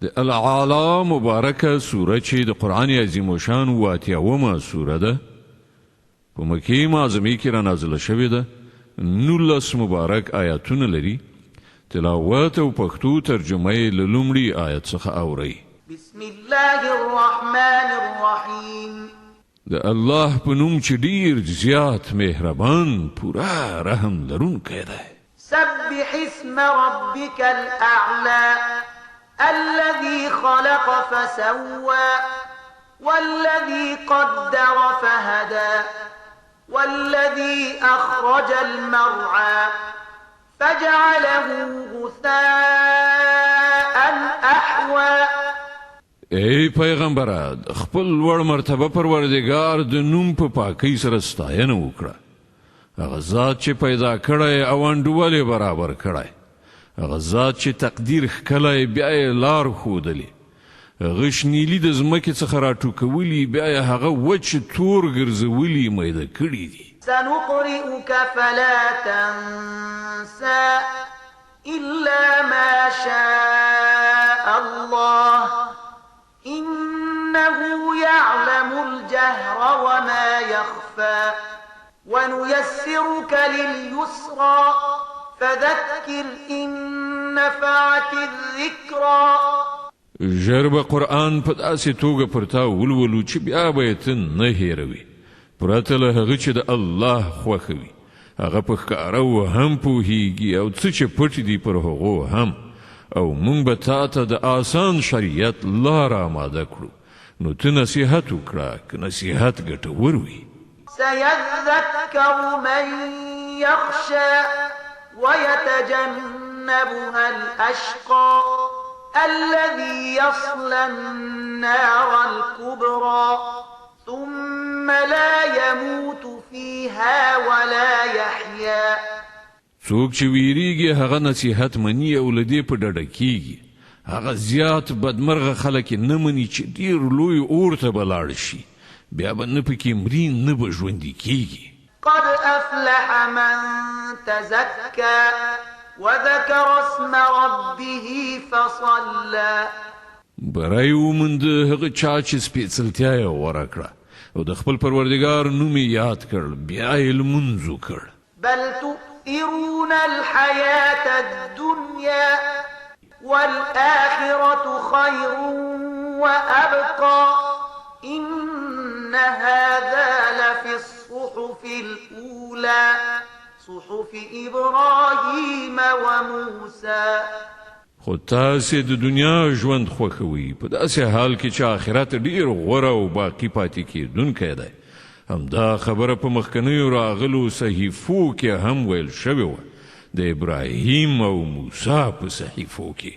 د الاعلى مبارکه سوره چې د قرآن عظیم الشان 88مه سوره ده په مکې معظمې کې را نازله شوې ده 19 مبارک آیاتونه لري تلاوت او پښتو ترجمه یې له لومړي آیت څخه اورئ بسم الله الرحمن الرحیم د الله په نوم چې ډیر زیات مهربان پورا رحم لرونکی دی سبح اسم ربك الأعلى الذي خلق فسوى والذي قدر فهدى والذي أخرج المرعى فجعله غثاء أحوى ای پیغمبره خپل لوړ مرتبه پروردگار د نوم په پاکۍ سره ستاینه وکړه هغه ذات چې پیدا کړی او انډولې برابر کړی هغه ذات چې تقدیر ښکلی بیا یې لار ښودلې هغه شنیلي د ځمکې څخه راټوکولي بیا یې هغه وچ تور ګرځولي میده کړي دي سنقرئك فلا تنسى إلا ما شاء الله إنه يعلم الجهر وما يخفى ونيسرك لليسرى فذكر إن نفعت الذكرى ژر به قرآن په داسې توګه پر تا ولولو چې بیا به یې ته نه هېروې پرته له هغه چې د الله خوښه وي هغه په ښکاره هم پوهیږي او څه چې پټ دي پر هغو هم او موږ به تا ته د آسان شریعت لار آماده کړو نو ته نصیحت وکړه که نصیحت ګټور وي سيذكر من يخشى ويتجنبها الأشقى الذي يصلى النار الكبرى ثم لا يموت فيها ولا يحيا څوک چې ویریږي هغه نصیحت مني او له دې په ډډه کیږي هغه زیات بدمرغه خلک نه مني چې ډیر لوی اور ته به لاړ شي بیا به نه پکې مري نه به ژوندي کیږي قد أفلح من تزكى وذكر اسم ربه فصلى بری وموند هغه چا چې سپېڅلتیا یې غوره کړه او د خپل پروردګار نوم یې یاد کړ بیا یې لمونځ وکړ بل تؤثرون الحياة الدنيا والآخرة خير وأبقى إن هذا لفي الصحف الأولى صحف إبراهيم وموسى خو تاسې د دنیا ژوند خوښوئ په داسې حال کې چې آخرت ډیر غوره او باقي پاتې کېدونکی دی همدا خبره په مخکنیو راغلو صحیفو کې هم ویل شوې وه د ابراهیم او موسی په صحیفو کې